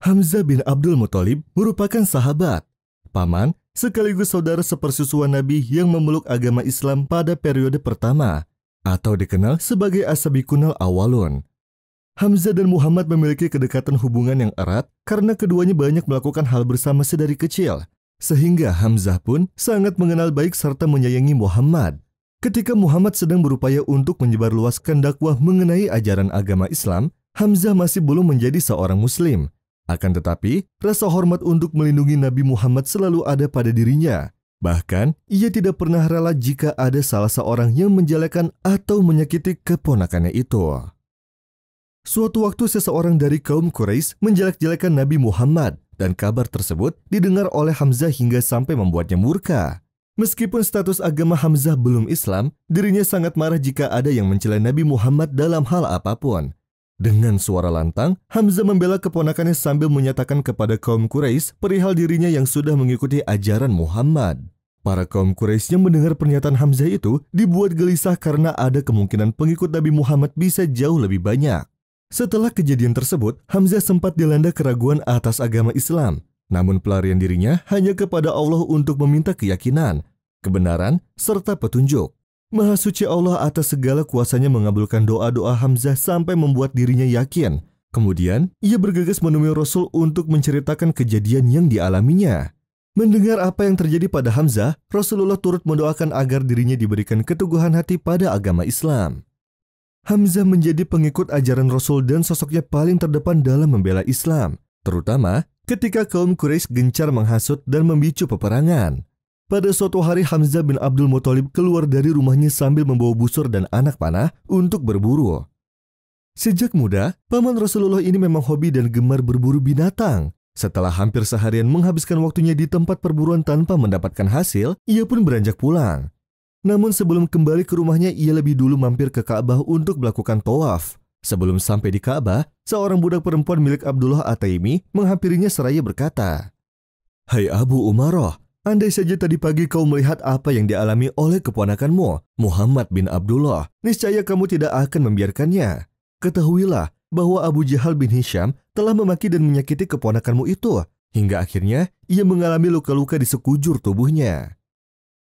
Hamzah bin Abdul Muthalib merupakan sahabat, paman, sekaligus saudara sepersusuan Nabi yang memeluk agama Islam pada periode pertama, atau dikenal sebagai As-Sabiqunal Awwalun. Hamzah dan Muhammad memiliki kedekatan hubungan yang erat karena keduanya banyak melakukan hal bersama sedari kecil, sehingga Hamzah pun sangat mengenal baik serta menyayangi Muhammad. Ketika Muhammad sedang berupaya untuk menyebarluaskan dakwah mengenai ajaran agama Islam, Hamzah masih belum menjadi seorang Muslim. Akan tetapi, rasa hormat untuk melindungi Nabi Muhammad selalu ada pada dirinya. Bahkan, ia tidak pernah rela jika ada salah seorang yang menjelekan atau menyakiti keponakannya itu. Suatu waktu seseorang dari kaum Quraisy menjelek-jelekan Nabi Muhammad, dan kabar tersebut didengar oleh Hamzah hingga sampai membuatnya murka. Meskipun status agama Hamzah belum Islam, dirinya sangat marah jika ada yang mencela Nabi Muhammad dalam hal apapun. Dengan suara lantang, Hamzah membela keponakannya sambil menyatakan kepada kaum Quraisy perihal dirinya yang sudah mengikuti ajaran Muhammad. Para kaum Quraisy yang mendengar pernyataan Hamzah itu dibuat gelisah karena ada kemungkinan pengikut Nabi Muhammad bisa jauh lebih banyak. Setelah kejadian tersebut, Hamzah sempat dilanda keraguan atas agama Islam. Namun pelarian dirinya hanya kepada Allah untuk meminta keyakinan, kebenaran, serta petunjuk. Maha suci Allah atas segala kuasanya mengabulkan doa-doa Hamzah sampai membuat dirinya yakin. Kemudian, ia bergegas menemui Rasul untuk menceritakan kejadian yang dialaminya. Mendengar apa yang terjadi pada Hamzah, Rasulullah turut mendoakan agar dirinya diberikan keteguhan hati pada agama Islam. Hamzah menjadi pengikut ajaran Rasul dan sosoknya paling terdepan dalam membela Islam, terutama ketika kaum Quraisy gencar menghasut dan memicu peperangan. Pada suatu hari Hamzah bin Abdul Muthalib keluar dari rumahnya sambil membawa busur dan anak panah untuk berburu. Sejak muda, paman Rasulullah ini memang hobi dan gemar berburu binatang. Setelah hampir seharian menghabiskan waktunya di tempat perburuan tanpa mendapatkan hasil, ia pun beranjak pulang. Namun sebelum kembali ke rumahnya, ia lebih dulu mampir ke Ka'bah untuk melakukan tawaf. Sebelum sampai di Ka'bah, seorang budak perempuan milik Abdullah At-Taimi menghampirinya seraya berkata, "Hai Abu Umarah, andai saja tadi pagi kau melihat apa yang dialami oleh keponakanmu, Muhammad bin Abdullah, niscaya kamu tidak akan membiarkannya. Ketahuilah bahwa Abu Jahal bin Hisham telah memaki dan menyakiti keponakanmu itu, hingga akhirnya ia mengalami luka-luka di sekujur tubuhnya."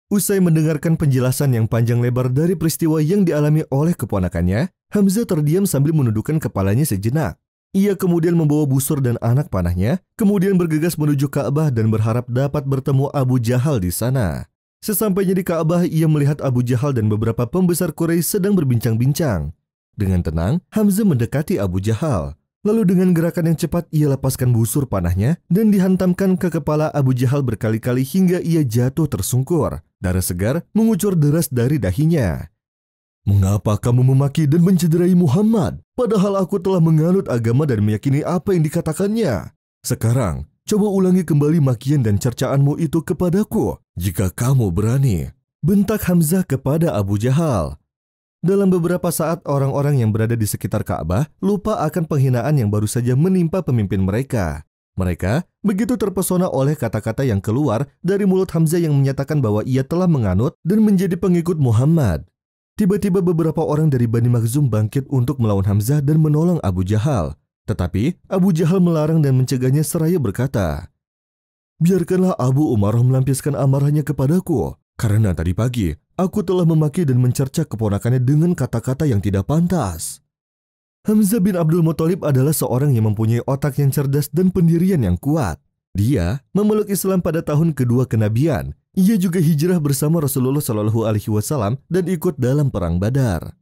Usai mendengarkan penjelasan yang panjang lebar dari peristiwa yang dialami oleh keponakannya, Hamzah terdiam sambil menundukkan kepalanya sejenak. Ia kemudian membawa busur dan anak panahnya, kemudian bergegas menuju Ka'bah dan berharap dapat bertemu Abu Jahal di sana. Sesampainya di Ka'bah, ia melihat Abu Jahal dan beberapa pembesar Quraisy sedang berbincang-bincang. Dengan tenang, Hamzah mendekati Abu Jahal. Lalu dengan gerakan yang cepat, ia lepaskan busur panahnya dan dihantamkan ke kepala Abu Jahal berkali-kali hingga ia jatuh tersungkur. Darah segar mengucur deras dari dahinya. "Mengapa kamu memaki dan mencederai Muhammad? Padahal aku telah menganut agama dan meyakini apa yang dikatakannya. Sekarang, coba ulangi kembali makian dan cercaanmu itu kepadaku, jika kamu berani," bentak Hamzah kepada Abu Jahal. Dalam beberapa saat, orang-orang yang berada di sekitar Ka'bah lupa akan penghinaan yang baru saja menimpa pemimpin mereka. Mereka begitu terpesona oleh kata-kata yang keluar dari mulut Hamzah yang menyatakan bahwa ia telah menganut dan menjadi pengikut Muhammad. Tiba-tiba beberapa orang dari Bani Makhzum bangkit untuk melawan Hamzah dan menolong Abu Jahal. Tetapi Abu Jahal melarang dan mencegahnya seraya berkata, "Biarkanlah Abu Umarah melampiaskan amarahnya kepadaku, karena tadi pagi aku telah memaki dan mencerca keponakannya dengan kata-kata yang tidak pantas." Hamzah bin Abdul Muthalib adalah seorang yang mempunyai otak yang cerdas dan pendirian yang kuat. Dia memeluk Islam pada tahun kedua kenabian. Ia juga hijrah bersama Rasulullah SAW dan ikut dalam perang Badar.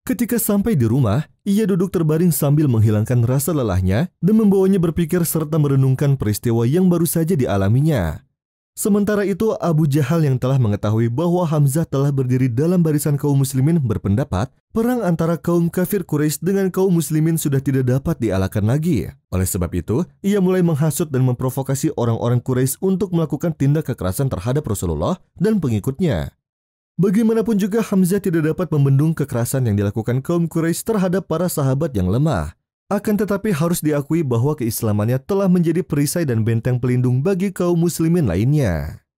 Ketika sampai di rumah, ia duduk terbaring sambil menghilangkan rasa lelahnya dan membawanya berpikir serta merenungkan peristiwa yang baru saja dialaminya. Sementara itu, Abu Jahal yang telah mengetahui bahwa Hamzah telah berdiri dalam barisan kaum muslimin berpendapat perang antara kaum kafir Quraisy dengan kaum muslimin sudah tidak dapat dielakkan lagi. Oleh sebab itu, ia mulai menghasut dan memprovokasi orang-orang Quraisy untuk melakukan tindak kekerasan terhadap Rasulullah dan pengikutnya. Bagaimanapun juga, Hamzah tidak dapat membendung kekerasan yang dilakukan kaum Quraisy terhadap para sahabat yang lemah. Akan tetapi harus diakui bahwa keislamannya telah menjadi perisai dan benteng pelindung bagi kaum muslimin lainnya.